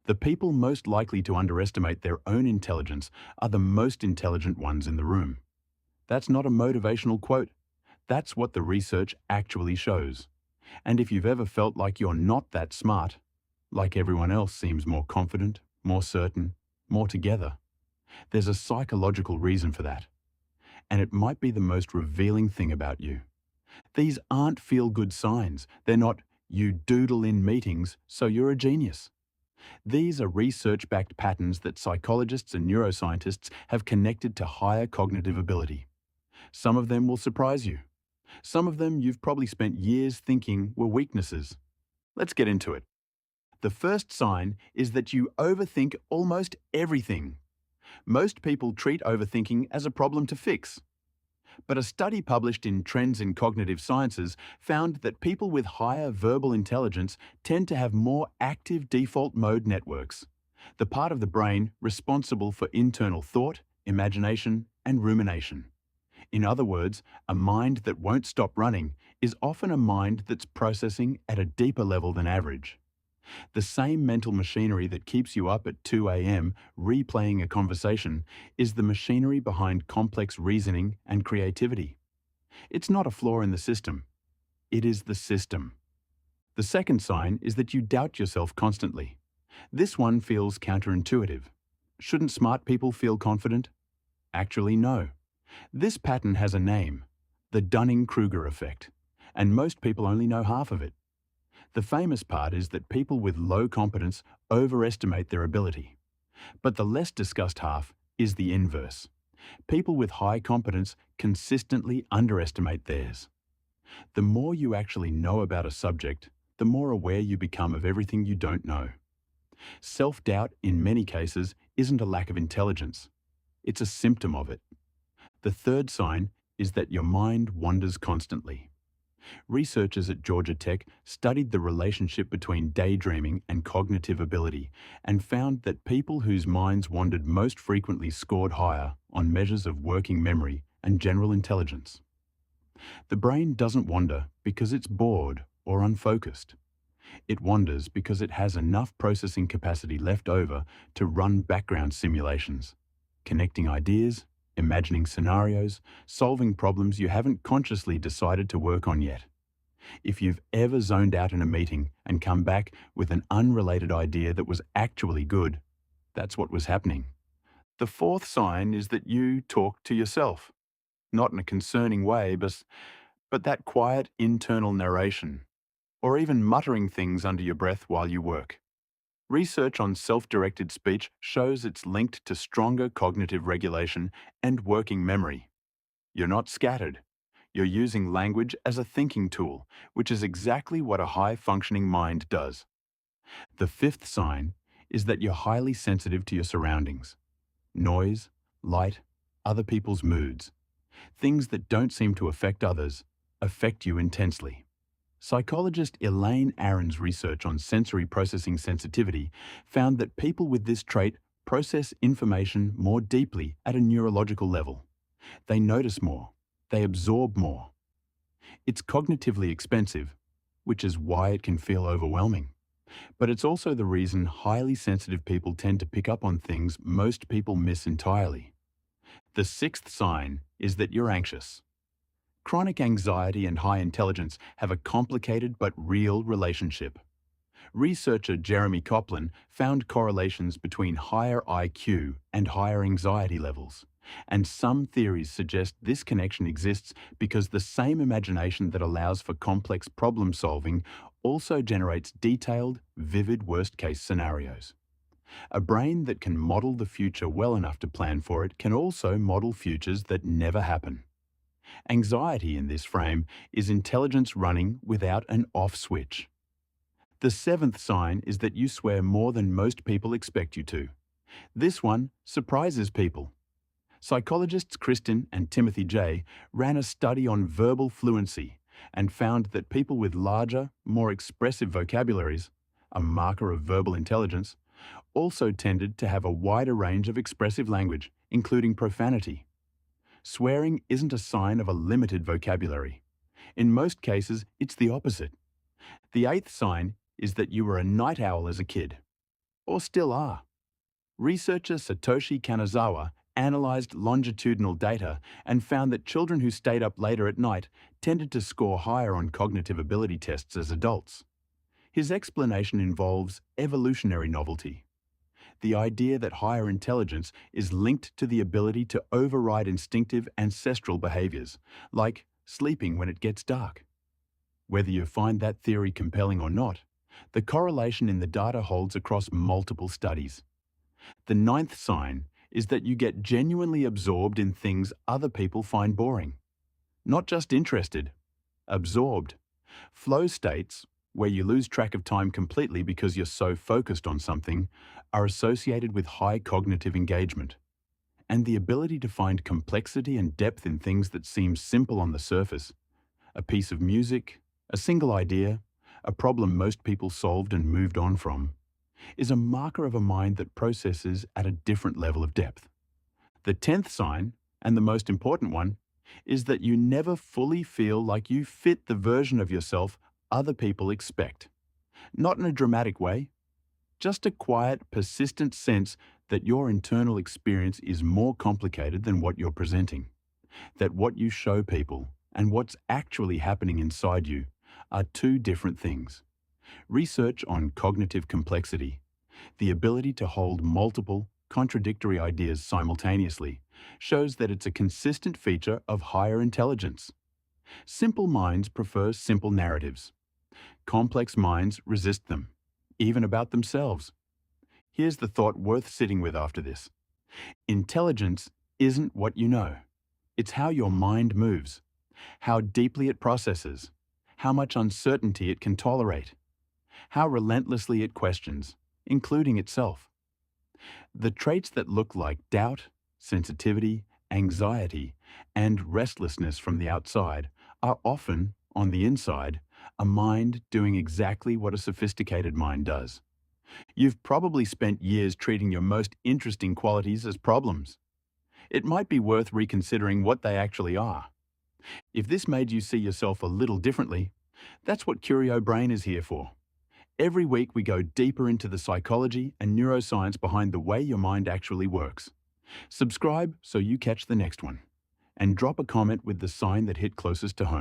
The people most likely to underestimate their own intelligence are the most intelligent ones in the room. That's not a motivational quote. That's what the research actually shows. And if you've ever felt like you're not that smart, like everyone else seems more confident, more certain, more together, there's a psychological reason for that. And it might be the most revealing thing about you. These aren't feel-good signs. They're not, you doodle in meetings, so you're a genius. These are research-backed patterns that psychologists and neuroscientists have connected to higher cognitive ability. Some of them will surprise you. Some of them you've probably spent years thinking were weaknesses. Let's get into it. The first sign is that you overthink almost everything. Most people treat overthinking as a problem to fix. But a study published in Trends in Cognitive Sciences found that people with higher verbal intelligence tend to have more active default mode networks, the part of the brain responsible for internal thought, imagination, and rumination. In other words, a mind that won't stop running is often a mind that's processing at a deeper level than average. The same mental machinery that keeps you up at 2 a.m. replaying a conversation is the machinery behind complex reasoning and creativity. It's not a flaw in the system. It is the system. The second sign is that you doubt yourself constantly. This one feels counterintuitive. Shouldn't smart people feel confident? Actually, no. This pattern has a name, the Dunning-Kruger effect, and most people only know half of it. The famous part is that people with low competence overestimate their ability. But the less discussed half is the inverse. People with high competence consistently underestimate theirs. The more you actually know about a subject, the more aware you become of everything you don't know. Self-doubt, in many cases, isn't a lack of intelligence. It's a symptom of it. The third sign is that your mind wanders constantly. Researchers at Georgia Tech studied the relationship between daydreaming and cognitive ability and found that people whose minds wandered most frequently scored higher on measures of working memory and general intelligence. The brain doesn't wander because it's bored or unfocused. It wanders because it has enough processing capacity left over to run background simulations, connecting ideas, imagining scenarios, solving problems you haven't consciously decided to work on yet. If you've ever zoned out in a meeting and come back with an unrelated idea that was actually good, that's what was happening. The fourth sign is that you talk to yourself. Not in a concerning way, but that quiet internal narration, or even muttering things under your breath while you work. Research on self-directed speech shows it's linked to stronger cognitive regulation and working memory. You're not scattered. You're using language as a thinking tool, which is exactly what a high-functioning mind does. The fifth sign is that you're highly sensitive to your surroundings. Noise, light, other people's moods. Things that don't seem to affect others affect you intensely. Psychologist Elaine Aron's research on sensory processing sensitivity found that people with this trait process information more deeply at a neurological level. They notice more. They absorb more. It's cognitively expensive, which is why it can feel overwhelming. But it's also the reason highly sensitive people tend to pick up on things most people miss entirely. The sixth sign is that you're anxious. Chronic anxiety and high intelligence have a complicated but real relationship. Researcher Jeremy Coplin found correlations between higher IQ and higher anxiety levels, and some theories suggest this connection exists because the same imagination that allows for complex problem solving also generates detailed, vivid worst-case scenarios. A brain that can model the future well enough to plan for it can also model futures that never happen. Anxiety in this frame is intelligence running without an off switch. The seventh sign is that you swear more than most people expect you to. This one surprises people. Psychologists Kristen and Timothy J. ran a study on verbal fluency and found that people with larger, more expressive vocabularies, a marker of verbal intelligence, also tended to have a wider range of expressive language, including profanity. Swearing isn't a sign of a limited vocabulary. In most cases, it's the opposite. The eighth sign is that you were a night owl as a kid. or still are. Researcher Satoshi Kanazawa analyzed longitudinal data and found that children who stayed up later at night tended to score higher on cognitive ability tests as adults. His explanation involves evolutionary novelty, the idea that higher intelligence is linked to the ability to override instinctive ancestral behaviors, like sleeping when it gets dark. Whether you find that theory compelling or not, the correlation in the data holds across multiple studies. The ninth sign is that you get genuinely absorbed in things other people find boring. Not just interested, absorbed. Flow states, where you lose track of time completely because you're so focused on something, are associated with high cognitive engagement. And the ability to find complexity and depth in things that seem simple on the surface, a piece of music, a single idea, a problem most people solved and moved on from, is a marker of a mind that processes at a different level of depth. The 10th sign, and the most important one, is that you never fully feel like you fit the version of yourself other people expect. Not in a dramatic way, just a quiet, persistent sense that your internal experience is more complicated than what you're presenting, that what you show people and what's actually happening inside you are two different things. Research on cognitive complexity, the ability to hold multiple, contradictory ideas simultaneously, shows that it's a consistent feature of higher intelligence. Simple minds prefer simple narratives. Complex minds resist them, even about themselves. Here's the thought worth sitting with after this. Intelligence isn't what you know. It's how your mind moves, how deeply it processes, how much uncertainty it can tolerate, how relentlessly it questions, including itself. The traits that look like doubt, sensitivity, anxiety, and restlessness from the outside are often, on the inside, a mind doing exactly what a sophisticated mind does. You've probably spent years treating your most interesting qualities as problems. It might be worth reconsidering what they actually are. If this made you see yourself a little differently, that's what Curio Brain is here for. Every week we go deeper into the psychology and neuroscience behind the way your mind actually works. Subscribe so you catch the next one. And drop a comment with the sign that hit closest to home.